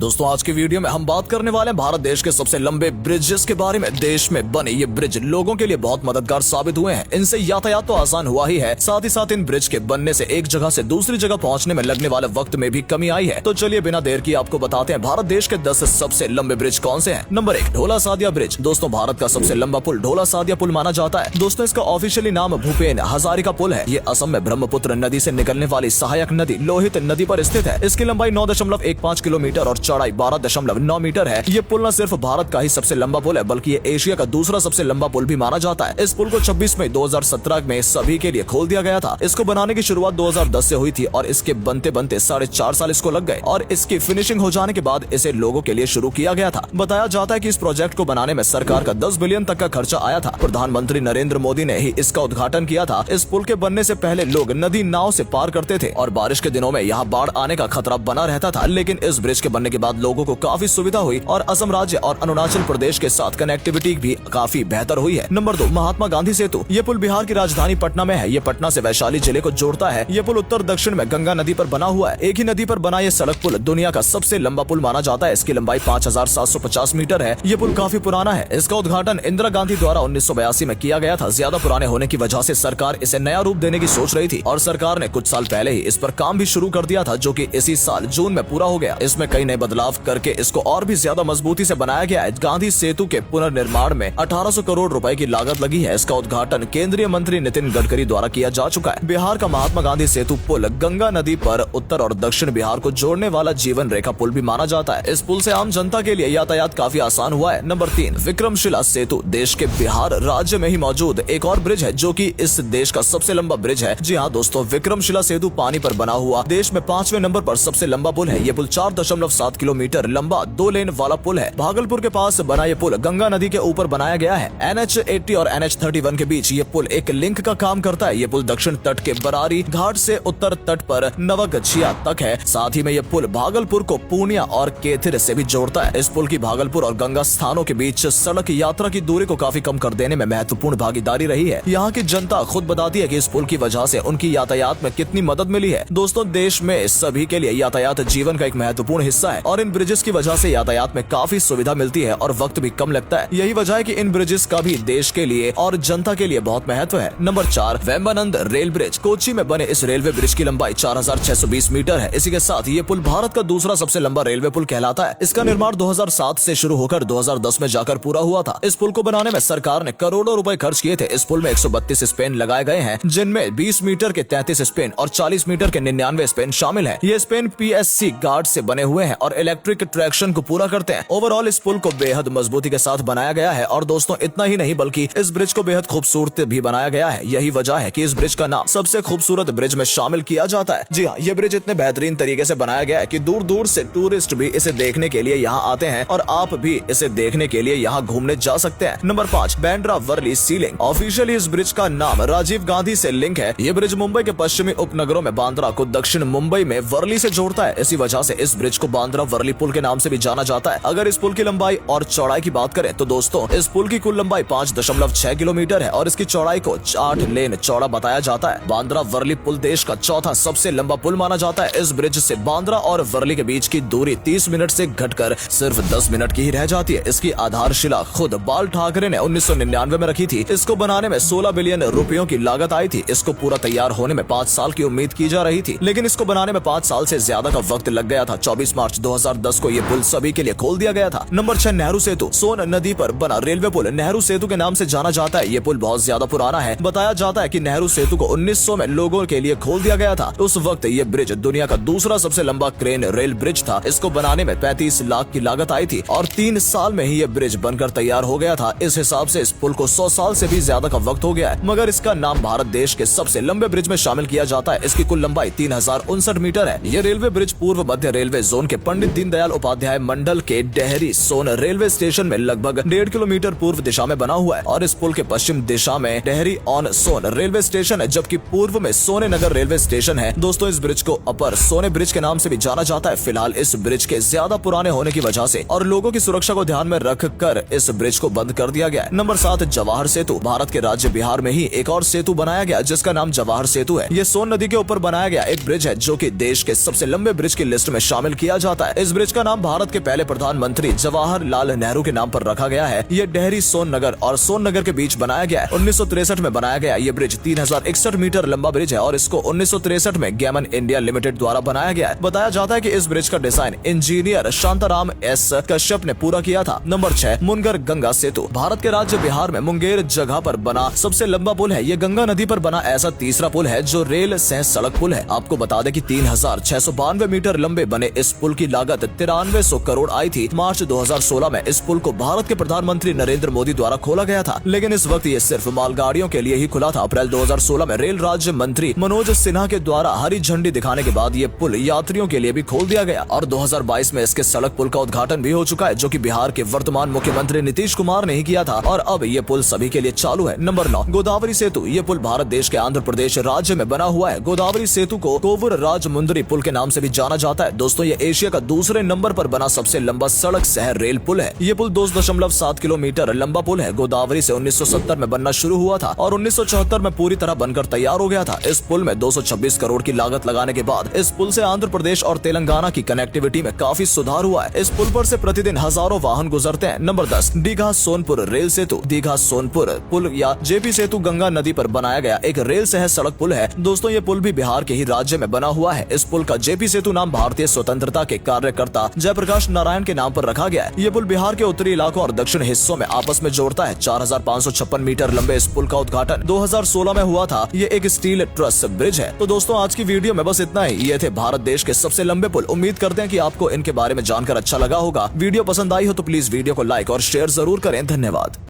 दोस्तों आज की वीडियो में हम बात करने वाले हैं भारत देश के सबसे लंबे ब्रिजेस के बारे में। देश में बने ये ब्रिज लोगों के लिए बहुत मददगार साबित हुए हैं। इनसे यातायात तो आसान हुआ ही है, साथ ही साथ इन ब्रिज के बनने से एक जगह से दूसरी जगह पहुंचने में लगने वाले वक्त में भी कमी आई है। तो चलिए बिना देर किए आपको बताते हैं भारत देश के 10 सबसे लंबे ब्रिज कौन से हैं। नंबर 1, ढोला सादिया ब्रिज। दोस्तों भारत का सबसे लंबा पुल ढोला सादिया पुल माना जाता है। दोस्तों इसका ऑफिशियली नाम भूपेन हजारिका पुल है। ये असम में ब्रह्मपुत्र नदी से निकलने वाली सहायक नदी लोहित नदी पर स्थित है। इसकी लंबाई 9.15 किलोमीटर और चौड़ाई 12.9 मीटर है। ये पुल न सिर्फ भारत का ही सबसे लंबा पुल है, बल्कि ये एशिया का दूसरा सबसे लंबा पुल भी माना जाता है। इस पुल को 26 मई 2017 में सभी के लिए खोल दिया गया था। इसको बनाने की शुरुआत 2010 से हुई थी और इसके बनते बनते 4.5 साल इसको लग गए और इसकी फिनिशिंग हो जाने के बाद इसे लोगों के लिए शुरू किया गया था। बताया जाता है कि इस प्रोजेक्ट को बनाने में सरकार का 10 बिलियन तक का खर्चा आया था। प्रधानमंत्री नरेंद्र मोदी ने ही इसका उद्घाटन किया था। इस पुल के बनने से पहले लोग नदी नाव से पार करते थे और बारिश के दिनों में यहाँ बाढ़ आने का खतरा बना रहता था, लेकिन इस ब्रिज के बनने के बाद लोगों को काफी सुविधा हुई और असम राज्य और अरुणाचल प्रदेश के साथ कनेक्टिविटी भी काफी बेहतर हुई है। नंबर 2, महात्मा गांधी सेतु। ये पुल बिहार की राजधानी पटना में है। ये पटना से वैशाली जिले को जोड़ता है। ये पुल उत्तर दक्षिण में गंगा नदी पर बना हुआ है। एक ही नदी पर बना ये सड़क पुल दुनिया का सबसे लंबा पुल माना जाता है। इसकी लंबाई 5750 मीटर है। ये पुल काफी पुराना है। इसका उद्घाटन इंदिरा गांधी द्वारा 1982 में किया गया था। ज्यादा पुराने होने की वजह से सरकार इसे नया रूप देने की सोच रही थी और सरकार ने कुछ साल पहले ही इस पर काम भी शुरू कर दिया था, जो कि इसी साल जून में पूरा हो गया। इसमें कई नए बदलाव करके इसको और भी ज्यादा मजबूती से बनाया गया है। गांधी सेतु के पुनर्निर्माण में 1800 करोड़ रुपए की लागत लगी है। इसका उद्घाटन केंद्रीय मंत्री नितिन गडकरी द्वारा किया जा चुका है। बिहार का महात्मा गांधी सेतु पुल गंगा नदी पर उत्तर और दक्षिण बिहार को जोड़ने वाला जीवन रेखा पुल भी माना जाता है। इस पुल से आम जनता के लिए यातायात काफी आसान हुआ है। नंबर 3, विक्रमशिला सेतु। देश के बिहार राज्य में ही मौजूद एक और ब्रिज है जो कि इस देश का सबसे लंबा ब्रिज है। जी हाँ दोस्तों, विक्रमशिला सेतु पानी पर बना हुआ देश में 5वें नंबर पर सबसे लंबा पुल है। ये पुल 4.7 किलोमीटर लंबा 2 लेन वाला पुल है। भागलपुर के पास बना ये पुल गंगा नदी के ऊपर बनाया गया है। NH80 और NH31 के बीच ये पुल एक लिंक का काम करता है। ये पुल दक्षिण तट के बरारी घाट से उत्तर तट पर नवगछिया तक है। साथ ही में ये पुल भागलपुर को पूर्णिया और केथिर से भी जोड़ता है। इस पुल की भागलपुर और गंगा स्थानों के बीच सड़क यात्रा की दूरी को काफी कम कर देने में महत्वपूर्ण भागीदारी रही है। यहाँ की जनता खुद बताती है कि इस पुल की वजह से उनकी यातायात में कितनी मदद मिली है। दोस्तों देश में सभी के लिए यातायात जीवन का एक महत्वपूर्ण हिस्सा है और इन ब्रिजेस की वजह से यातायात में काफी सुविधा मिलती है और वक्त भी कम लगता है। यही वजह है कि इन ब्रिजेस का भी देश के लिए और जनता के लिए बहुत महत्व है। Number 4, Vembanad rail bridge. Kochi में बने इस रेलवे ब्रिज की लंबाई 4620 मीटर है। इसी के साथ ये पुल भारत का दूसरा सबसे लंबा रेलवे पुल कहलाता है। इसका निर्माण 2007 से शुरू होकर 2010 में जाकर पूरा हुआ था। इस पुल को बनाने में सरकार ने करोड़ों रुपए खर्च किए थे। इस पुल में 132 स्पेन लगाए गए हैं, जिनमें 20 मीटर के 33 स्पेन और 40 मीटर के 99 स्पेन शामिल है। ये स्पेन PSC गार्ड से बने हुए हैं और इलेक्ट्रिक ट्रैक्शन को पूरा करते हैं। ओवरऑल इस पुल को बेहद मजबूती के साथ बनाया गया है और दोस्तों इतना ही नहीं बल्कि इस ब्रिज को बेहद खूबसूरत भी बनाया गया है। यही वजह है कि इस ब्रिज का नाम सबसे खूबसूरत ब्रिज में शामिल किया जाता है। जी हाँ, ये ब्रिज इतने बेहतरीन तरीके से बनाया गया है कि दूर दूर से टूरिस्ट भी इसे देखने के लिए यहाँ आते हैं और आप भी इसे देखने के लिए यहाँ घूमने जा सकते हैं। नंबर 5, बांद्रा वर्ली सी लिंक। ऑफिशियली इस ब्रिज का नाम राजीव गांधी से लिंक है। ये ब्रिज मुंबई के पश्चिमी उपनगरों में बांद्रा को दक्षिण मुंबई में वर्ली से जोड़ता है। इसी वजह से इस ब्रिज को बांद्रा वर्ली पुल के नाम से भी जाना जाता है। अगर इस पुल की लंबाई और चौड़ाई की बात करें तो दोस्तों इस पुल की कुल लंबाई 5.6 किलोमीटर है और इसकी चौड़ाई को 8 लेन चौड़ा बताया जाता है। बांद्रा वर्ली पुल देश का चौथा सबसे लंबा पुल माना जाता है। इस ब्रिज से बांद्रा और वर्ली के बीच की दूरी 30 मिनट से घटकर सिर्फ 10 मिनट की ही रह जाती है। इसकी आधारशिला खुद बाल ठाकरे ने 1999 में रखी थी। इसको बनाने में 16 बिलियन रुपयों की लागत आई थी। इसको पूरा तैयार होने में 5 साल की उम्मीद की जा रही थी, लेकिन इसको बनाने में 5 साल से ज्यादा का वक्त लग गया था। 24 मार्च 2010 को ये पुल सभी के लिए खोल दिया गया था। नंबर 6, नेहरू सेतु। सोन नदी पर बना रेलवे पुल नेहरू सेतु के नाम से जाना जाता है। ये पुल बहुत ज्यादा पुराना है। बताया जाता है कि नेहरू सेतु को 1900 में लोगों के लिए खोल दिया गया था। उस वक्त ये ब्रिज दुनिया का दूसरा सबसे लंबा क्रेन रेल ब्रिज था। इसको बनाने में 35 लाख की लागत आई थी और 3 साल में ही ये ब्रिज बनकर तैयार हो गया था। इस हिसाब से इस पुल को 100 साल से भी ज्यादा का वक्त हो गया है, मगर इसका नाम भारत देश के सबसे लंबे ब्रिज में शामिल किया जाता है। इसकी कुल लंबाई 3059 मीटर है। ये रेलवे ब्रिज पूर्व मध्य रेलवे जोन के पंडित दीनदयाल उपाध्याय मंडल के डेहरी सोन रेलवे स्टेशन में लगभग 1.5 किलोमीटर पूर्व दिशा में बना हुआ है और इस पुल के पश्चिम दिशा में Dehri on Sone railway station है, जबकि पूर्व में सोने नगर रेलवे स्टेशन है। दोस्तों इस ब्रिज को अपर सोने ब्रिज के नाम से भी जाना जाता है। फिलहाल इस ब्रिज के ज्यादा पुराने होने की वजह से और लोगों की सुरक्षा को ध्यान में रखकर इस ब्रिज को बंद कर दिया गया है। नंबर 7, जवाहर सेतु। भारत के राज्य बिहार में ही एक और सेतु बनाया गया जिसका नाम जवाहर सेतु है। ये सोन नदी के ऊपर बनाया गया एक ब्रिज है जो कि देश के सबसे लंबे ब्रिज की लिस्ट में शामिल किया जाता है। है। इस ब्रिज का नाम भारत के पहले प्रधानमंत्री जवाहरलाल नेहरू के नाम पर रखा गया है। ये डेहरी सोननगर और सोननगर के बीच बनाया गया है। 1963 में बनाया गया ये ब्रिज 3061 मीटर लंबा ब्रिज है और इसको 1963 में गेमन इंडिया लिमिटेड द्वारा बनाया गया है। बताया जाता है कि इस ब्रिज का design engineer Shantaram S Kashyap ने पूरा किया था। नंबर 6, मुंगेर गंगा सेतु। भारत के राज्य बिहार में मुंगेर जगह पर बना सबसे लंबा पुल है। ये गंगा नदी पर बना ऐसा तीसरा पुल है जो रेल सह सड़क पुल है। आपको बता दें कि 3692 मीटर लंबे बने इस पुल की लागत 9300 करोड़ आई थी। मार्च 2016 में इस पुल को भारत के प्रधानमंत्री नरेंद्र मोदी द्वारा खोला गया था, लेकिन इस वक्त ये सिर्फ मालगाड़ियों के लिए ही खुला था। अप्रैल 2016 में रेल राज्य मंत्री मनोज सिन्हा के द्वारा हरी झंडी दिखाने के बाद ये पुल यात्रियों के लिए भी खोल दिया गया और 2022 में इसके सड़क पुल का उद्घाटन भी हो चुका है, जो कि बिहार के वर्तमान मुख्यमंत्री नीतीश कुमार ने ही किया था और अब ये पुल सभी के लिए चालू है। नंबर 9, गोदावरी सेतु। ये पुल भारत देश के आंध्र प्रदेश राज्य में बना हुआ है। गोदावरी सेतु को कोवूर राजमुंदरी पुल के नाम से भी जाना जाता है। दोस्तों, ये एशिया का दूसरे नंबर पर बना सबसे लंबा सड़क शहर रेल पुल है। ये पुल 2.7 किलोमीटर लंबा पुल है। गोदावरी से 1970 में बनना शुरू हुआ था और 1974 में पूरी तरह बनकर तैयार हो गया था। इस पुल में 226 करोड़ की लागत लगाने के बाद इस पुल से आंध्र प्रदेश और तेलंगाना की कनेक्टिविटी में काफी सुधार हुआ है। इस पुल पर से प्रतिदिन हजारों वाहन गुजरते हैं। नंबर 10, दीघा सोनपुर रेल सेतु। दीघा सोनपुर पुल या जेपी सेतु गंगा नदी पर बनाया गया एक रेल सह सड़क पुल है। दोस्तों, ये पुल भी बिहार के ही राज्य में बना हुआ है। इस पुल का जेपी सेतु नाम भारतीय स्वतंत्रता के कार्यकर्ता जयप्रकाश नारायण के नाम पर रखा गया है। ये पुल बिहार के उत्तरी इलाकों और दक्षिण हिस्सों में आपस में जोड़ता है। 4556 मीटर लंबे इस पुल का उद्घाटन 2016 में हुआ था। ये एक स्टील ट्रस ब्रिज है। तो दोस्तों, आज की वीडियो में बस इतना ही। ये थे भारत देश के सबसे लंबे पुल। उम्मीद करते हैं कि आपको इनके बारे में जानकर अच्छा लगा होगा। वीडियो पसंद आई हो तो प्लीज वीडियो को लाइक और शेयर जरूर करें। धन्यवाद।